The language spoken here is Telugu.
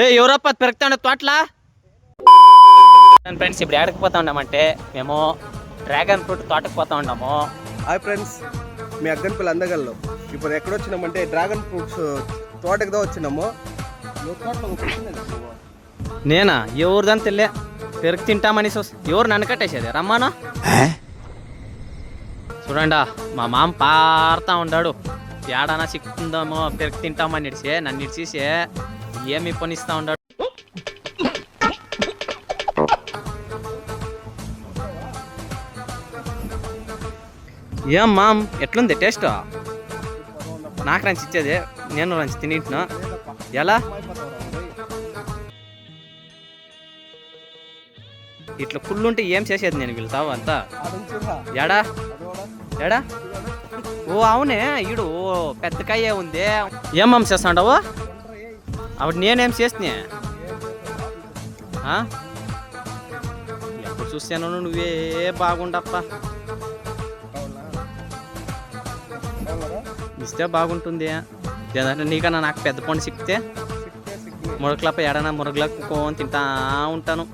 ఎవరప్ప పెరుగుతాండే తోటలా ఫ్రెండ్స్ ఇప్పుడు ఎక్కడికి పోతా ఉన్నామంటే మేము డ్రాగన్ ఫ్రూట్ తోటకు పోతా ఉన్నాము. హాయ్ ఫ్రెండ్స్, మీ అగ్గన్పల్లి అందగల్లో ఇప్పుడు ఎక్కడ వచ్చినామంటే డ్రాగన్ ఫ్రూట్స్ తోటకుదా వచ్చినాము. నేనా ఎవరిదని తెలియ పెరుగు తింటామని ఎవరు నన్ను కట్టేసేది రమ్మానా చూడండా మా మామ పారుతా ఉన్నాడు. ఏడానా సిక్కుందామో పెరుగు తింటామని ఇడిసే నన్ను ఇడిచేసి ఏమి పనిస్తా ఉన్నాడు. ఏం మామ్ ఎట్లుంది టేస్ట్? నాకు రంచి ఇచ్చేది, నేను రంచి తింటున్నా. ఎలా ఇట్లా కుళ్ళుంటే ఏం చేసేది నేను వెళ్తావు అంతా ఎడా ఎడా? ఓ అవునే ఈడు పెద్ద కాయే ఉంది. ఏమేం చేస్తాండవు? అప్పుడు నేనేం చేస్తున్నా? ఎప్పుడు చూస్తాను నువ్వే బాగుండప్ప. ఇస్తే బాగుంటుంది. లేదంటే నీకన్నా నాకు పెద్ద పండు సిక్కితే మురకలపై ఎడనా మురగలకు కోని తింటా ఉంటాను.